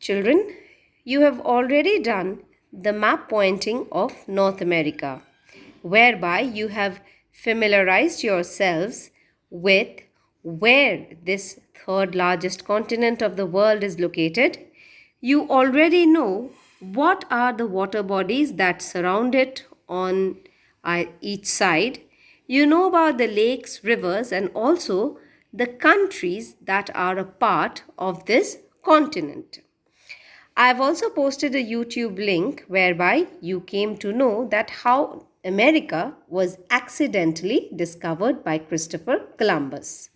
Children, you have already done the map pointing of North America, whereby you have familiarized yourselves with where this third largest continent of the world is located. You already know what are the water bodies that surround it on each side. You know about the lakes, rivers, and also the countries that are a part of this continent. I've also posted a YouTube link whereby you came to know that how America was accidentally discovered by Christopher Columbus.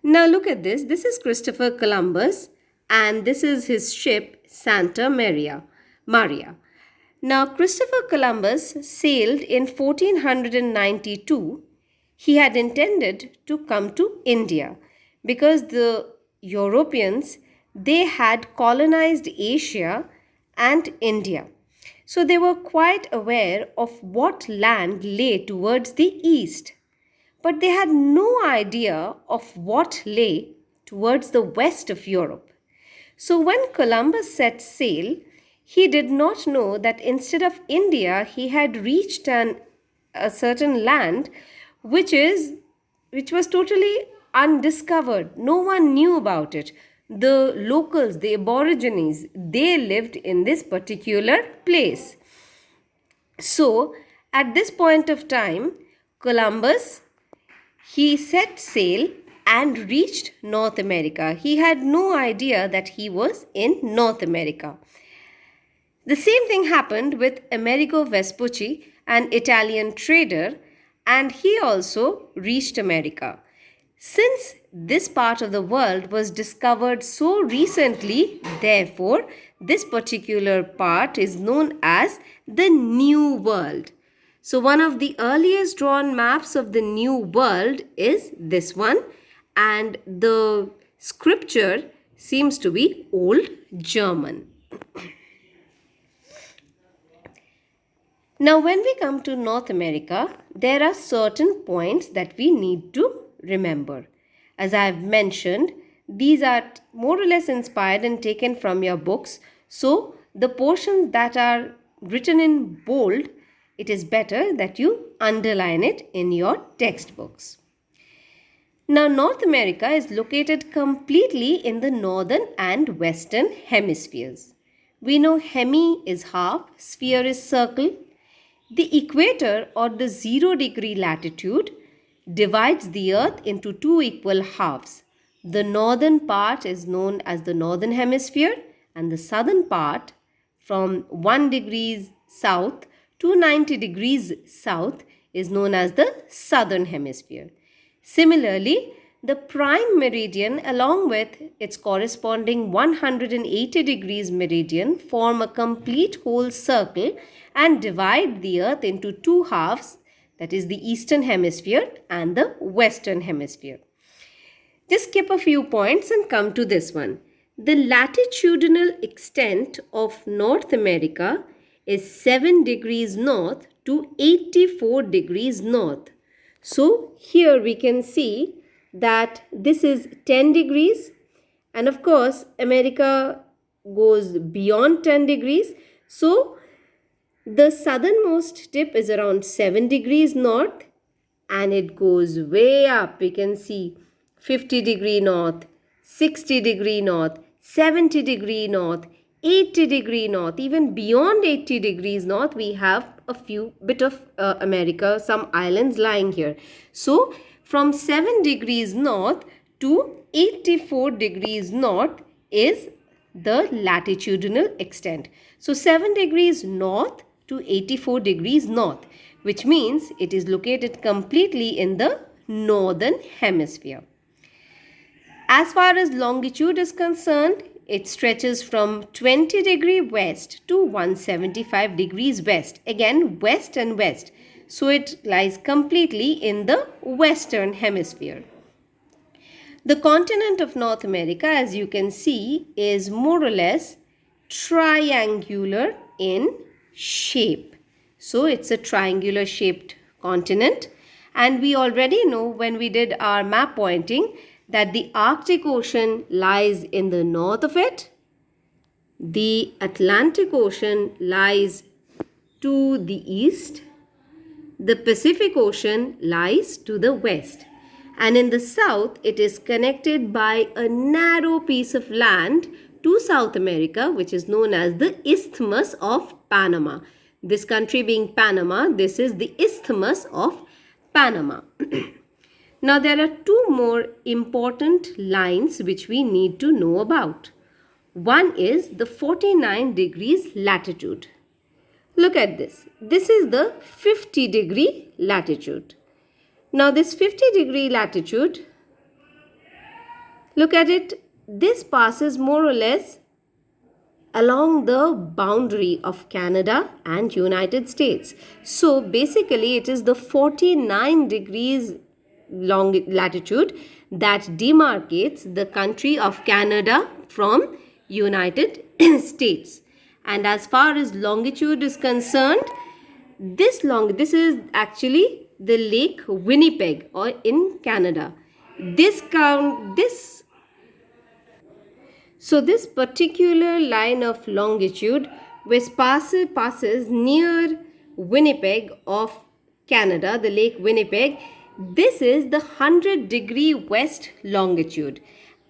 Now look at this. This is Christopher Columbus and this is his ship Santa Maria. Maria. Now Christopher Columbus sailed in 1492. He had intended to come to India because the Europeans they had colonized Asia and India. So they were quite aware of what land lay towards the east, but they had no idea of what lay towards the west of Europe. So when Columbus set sail, he did not know that instead of India, he had reached a certain land which is which was totally undiscovered. No one knew about it. The locals, the aborigines, they lived in this particular place. So at this point of time, Columbus he set sail and reached North America. He had no idea that he was in North America. The same thing happened with Amerigo Vespucci, an Italian trader, and he also reached America. Since this part of the world was discovered so recently, therefore, this particular part is known as the New World. So one of the earliest drawn maps of the New World is this one, and the scripture seems to be Old German. Now when we come to North America, there are certain points that we need to remember. As I have mentioned, these are more or less inspired and taken from your books. So the portions that are written in bold, it is better that you underline it in your textbooks. Now, North America is located completely in the northern and western hemispheres. We know hemi is half, sphere is circle. The equator or the 0-degree latitude divides the earth into two equal halves. The northern part is known as the northern hemisphere and the southern part from 1 degrees south to 90 degrees south is known as the southern hemisphere. Similarly, the prime meridian along with its corresponding 180 degrees meridian form a complete whole circle and divide the earth into two halves, that is the eastern hemisphere and the western hemisphere. Just skip a few points and come to this one. The latitudinal extent of North America is 7 degrees north to 84 degrees north. So here we can see that this is 10 degrees and of course America goes beyond 10 degrees. So the southernmost tip is around 7 degrees north and it goes way up. We can see 50 degree north, 60 degree north, 70 degree north, 80 degree north, even beyond 80 degrees north we have a few bit of America, some islands lying here. So from 7 degrees north to 84 degrees north is the latitudinal extent. So 7 degrees north to 84 degrees north, which means it is located completely in the northern hemisphere. As far as longitude is concerned, it stretches from 20 degree west to 175 degrees west. Again, west and west. So it lies completely in the western hemisphere. The continent of North America, as you can see, is more or less triangular in shape. So it's a triangular shaped continent, and we already know when we did our map pointing that the Arctic Ocean lies in the north of it, the Atlantic Ocean lies to the east, the Pacific Ocean lies to the west, and in the south it is connected by a narrow piece of land to South America, which is known as the Isthmus of Panama. This country being Panama, this is the Isthmus of Panama. Now there are two more important lines which we need to know about. One is the 49 degrees latitude. Look at this. This is the 50-degree latitude. Now this 50-degree latitude, look at it. This passes more or less along the boundary of Canada and United States. So basically it is the 49 degrees latitude that demarcates the country of Canada from United States. And as far as longitude is concerned, this is actually the Lake Winnipeg or in Canada. So this particular line of longitude which passes near Winnipeg of Canada, the Lake Winnipeg, this is the 100-degree west longitude,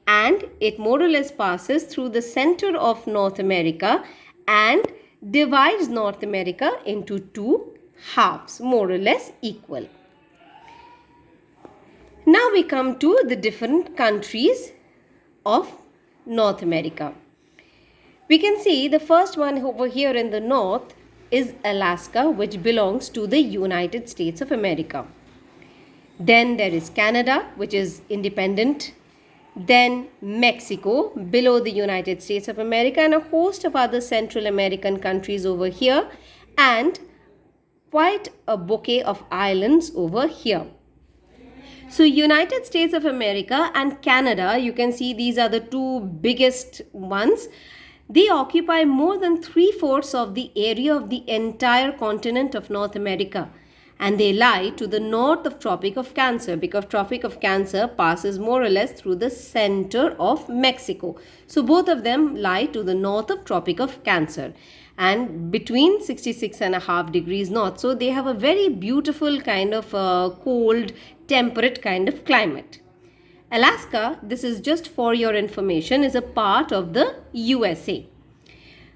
and it more or less passes through the center of North America and divides North America into two halves, more or less equal. Now we come to the different countries of North America. We can see the first one over here in the north is Alaska, which belongs to the United States of America. Then there is Canada, which is independent. Then Mexico, below the United States of America, and a host of other Central American countries over here, and quite a bouquet of islands over here. So United States of America and Canada, you can see these are the two biggest ones. They occupy more than 3/4 of the area of the entire continent of North America. And they lie to the north of Tropic of Cancer, because Tropic of Cancer passes more or less through the center of Mexico. So both of them lie to the north of Tropic of Cancer and between 66.5 degrees north. So they have a very beautiful kind of cold, temperate kind of climate. Alaska, this is just for your information, is a part of the USA.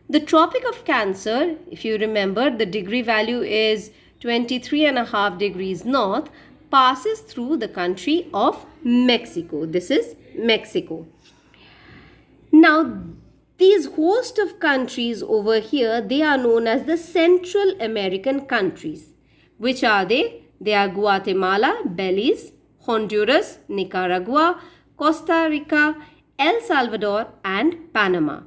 The Tropic of Cancer, if you remember, the degree value is 23.5 degrees north, passes through the country of Mexico. This is Mexico. Now, these host of countries over here, they are known as the Central American countries. Which are they? They are Guatemala, Belize, Honduras, Nicaragua, Costa Rica, El Salvador, and Panama.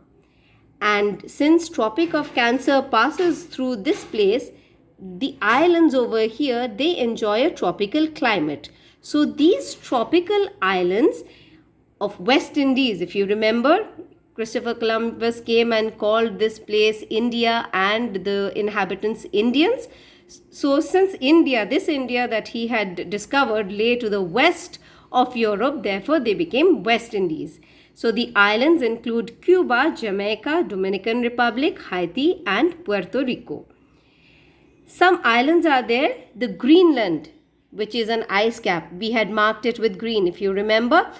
And since Tropic of Cancer passes through this place, the islands over here, they enjoy a tropical climate. So these tropical islands of West Indies, if you remember, Christopher Columbus came and called this place India and the inhabitants Indians. So since this India that he had discovered lay to the west of Europe, therefore they became West Indies. So the islands include Cuba, Jamaica, Dominican Republic, Haiti, and Puerto Rico. Some islands are there. The Greenland, which is an ice cap. We had marked it with green, if you remember.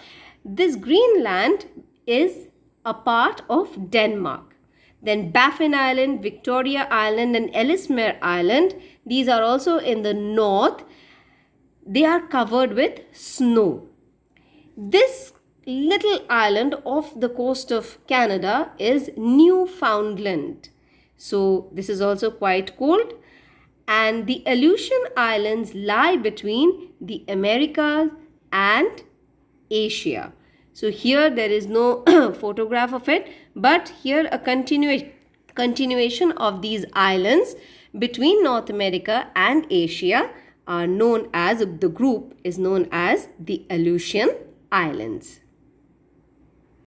This Greenland is a part of Denmark. Then Baffin Island, Victoria Island, and Ellesmere Island, these are also in the north. They are covered with snow. This little island off the coast of Canada is Newfoundland. So this is also quite cold. And the Aleutian Islands lie between the Americas and Asia. So here there is no photograph of it, but here a continuation of these islands between North America and Asia are known as, the group is known as the Aleutian Islands.